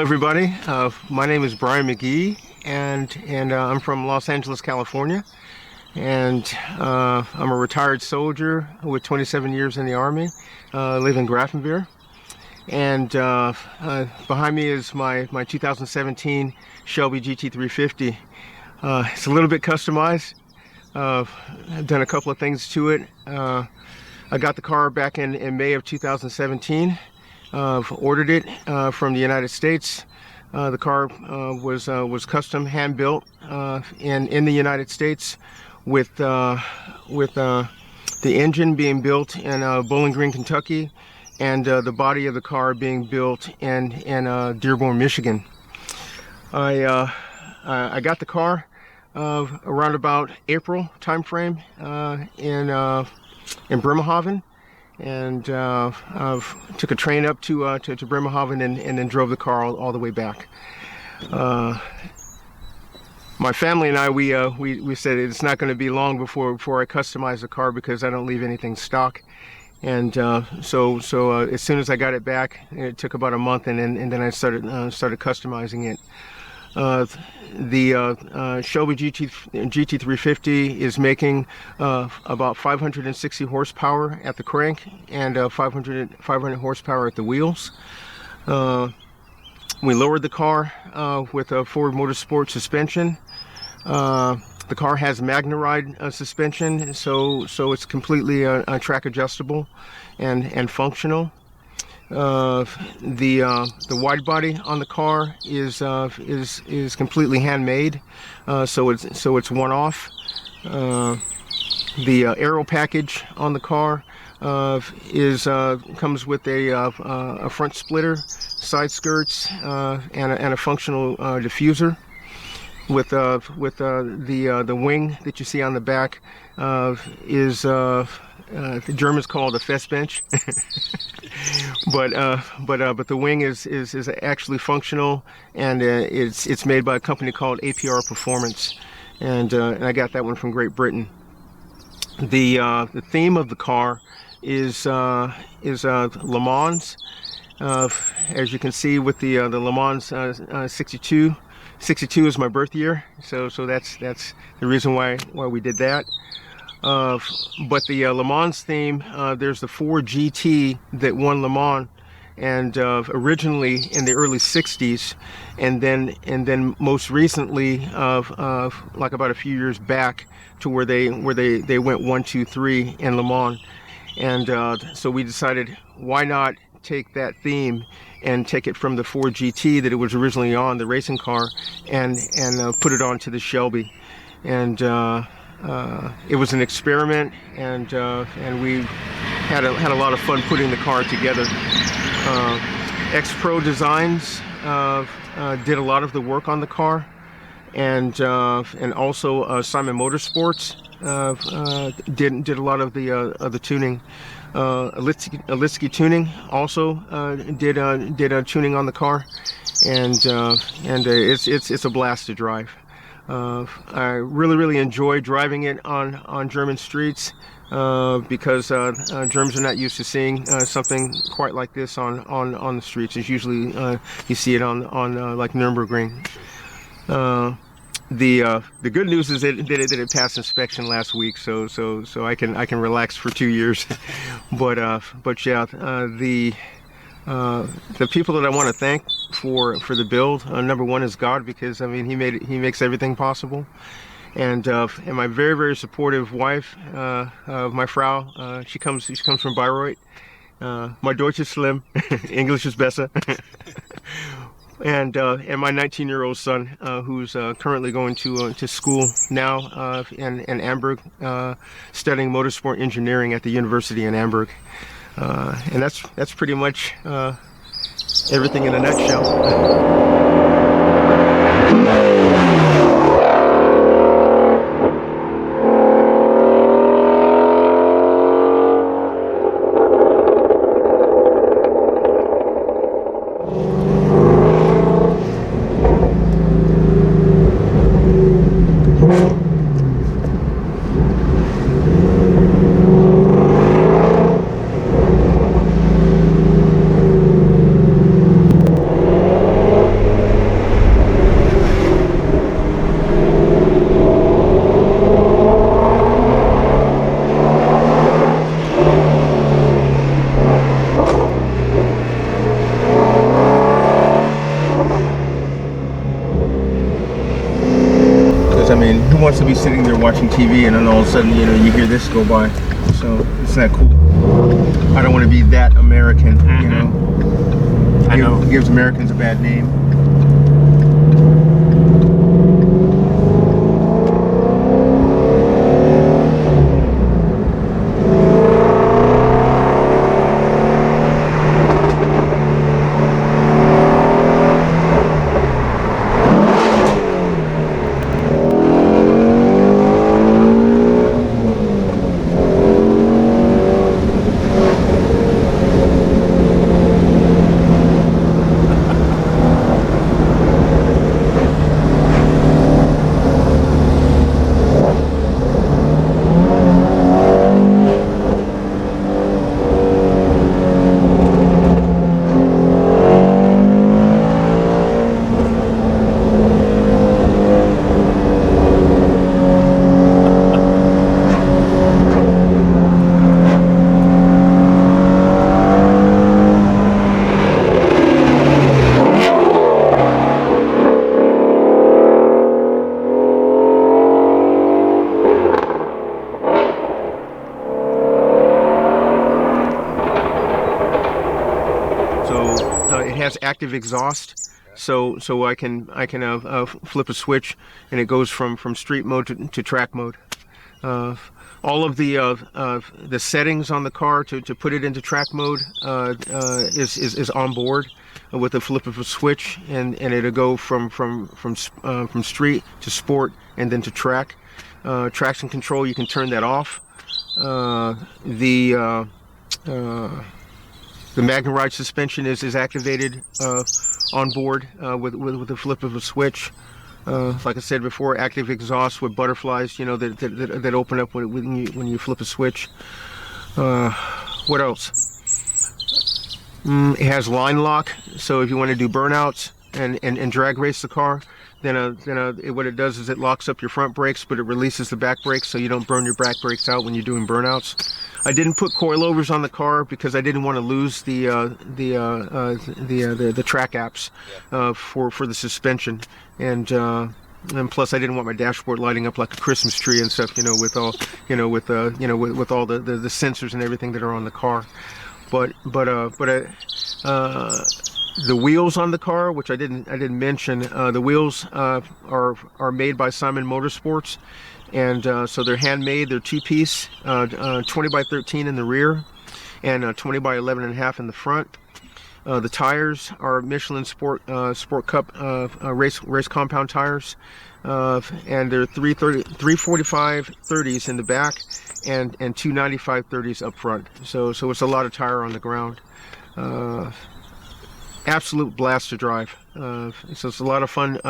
everybody. My name is Bryan McGee, and I'm from Los Angeles, California, and I'm a retired soldier with 27 years in the Army. I live in Grafenwöhr, and behind me is my 2017 Shelby GT350. It's a little bit customized. I've done a couple of things to it. I got the car back in May of 2017. Ordered it from the United States. The car was custom hand built in the United States, with the engine being built in Bowling Green, Kentucky, and the body of the car being built in Dearborn, Michigan. I got the car around about April timeframe in Bremerhaven, and took a train up to Bremerhaven and then drove the car all the way back. My family and I, we said it's not going to be long before I customize the car, because I don't leave anything stock. And so as soon as I got it back, it took about a month, and then I started customizing it. The Shelby GT350 is making about 560 horsepower at the crank and 500 horsepower at the wheels. We lowered the car with a Ford Motorsport suspension. The car has Magna-Ride suspension, so it's completely track adjustable and functional. The wide body on the car is completely handmade, so it's one off. The Aero Package on the car comes with a front splitter, side skirts, and a functional diffuser. With the wing that you see on the back the Germans call it a Festbench. but the wing is actually functional, and it's made by a company called APR Performance, and I got that one from Great Britain. The theme of the car is Le Mans. As you can see with the Le Mans 62. 62 is my birth year, so that's the reason why we did that. But the Le Mans theme, there's the Ford GT that won Le Mans, and originally in the early 60s, and then most recently, like about a few years back, to where they went 1, 2, 3 in Le Mans, and so we decided, why not take that theme and take it from the Ford GT that it was originally on, the racing car, and put it onto the Shelby. And it was an experiment, and we had a lot of fun putting the car together. X-Pro Designs did a lot of the work on the car, and also Simon Motorsports did a lot of the tuning. Alisky Tuning also did tuning on the car, and it's a blast to drive. I really enjoy driving it on German streets, because Germans are not used to seeing something quite like this on the streets. It's usually you see it on like Nürburgring. The good news is that it passed inspection last week, so I can relax for 2 years. but yeah, the people that I want to thank for the build, number one is God, because I mean He makes everything possible, and my very supportive wife, my Frau. She comes from Bayreuth. My Deutsch is slim, English is besser. And my 19-year-old son, who's currently going to school now in Hamburg, studying motorsport engineering at the university in Hamburg. And that's pretty much everything in a nutshell. you're watching TV, and then all of a sudden, you know, you hear this go by. So isn't that cool? I don't want to be that American, you know. I know. It gives Americans a bad name. Active exhaust, so I can flip a switch and it goes from street mode to track mode. All of the settings on the car to put it into track mode is on board with the flip of a switch, and it'll go from street to sport and then to track. Traction control, you can turn that off. The Magnum Ride suspension is activated on board with the flip of a switch. Like I said before, active exhaust with butterflies, you know, that open up when you flip a switch. What else? It has line lock, so if you want to do burnouts and drag race the car, then what it does is it locks up your front brakes, but it releases the back brakes, so you don't burn your back brakes out when you're doing burnouts. I didn't put coilovers on the car because I didn't want to lose the track apps for the suspension, and plus I didn't want my dashboard lighting up like a Christmas tree and stuff, you know, with all with all the sensors and everything that are on the car. But the wheels on the car, which I didn't mention, the wheels are made by Simon Motorsports, and so they're handmade. They're two-piece, 20 by 13 in the rear, and 20 by 11.5 in the front. The tires are Michelin Sport Cup race compound tires, and they're 345 30s in the back, and 295 30s up front. So it's a lot of tire on the ground. Absolute blast to drive. So it's a lot of fun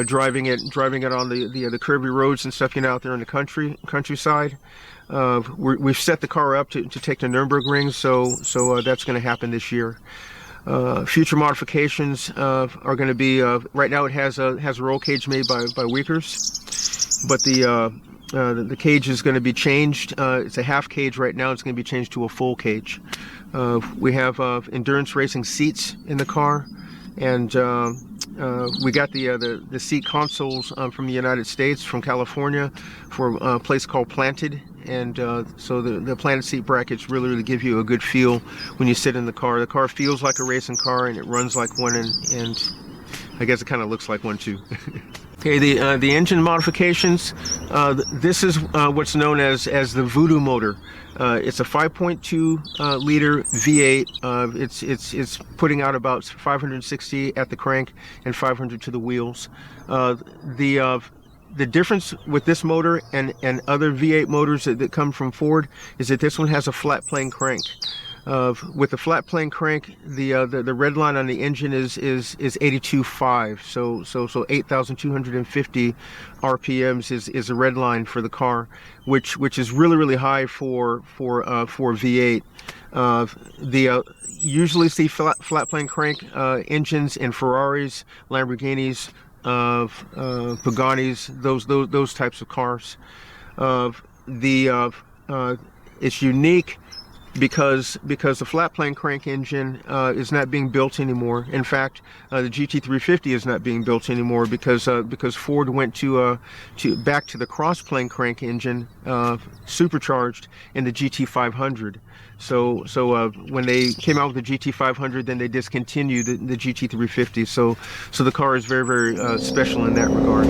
driving it on the curvy roads and stuff, you know, out there in the countryside. We've set the car up to take the Nürburgring, so that's going to happen this year. Future modifications are going to be, right now it has a roll cage made by Wickers, but the cage is going to be changed. It's a half cage right now. It's going to be changed to a full cage. We have endurance racing seats in the car, and we got the seat consoles from the United States, from California, for a place called Planted, and so the Planted seat brackets really give you a good feel when you sit in the car. The car feels like a racing car, and it runs like one, and I guess it kind of looks like one too. Okay, the engine modifications. This is what's known as the Voodoo Motor. It's a 5.2 liter V8. It's putting out about 560 at the crank and 500 to the wheels. The difference with this motor and other V8 motors that come from Ford is that this one has a flat plane crank. With the flat plane crank, the red line on the engine is 82.5, so 8,250 RPMs is a red line for the car, which is really high for V8. Usually see flat plane crank engines in Ferraris, Lamborghinis, Pagani's, those types of cars. It's unique because the flat plane crank engine is not being built anymore. In fact, the GT350 is not being built anymore because Ford went back to the cross plane crank engine, supercharged, in the GT500. So when they came out with the GT500, then they discontinued the GT350. So the car is very, very special in that regard.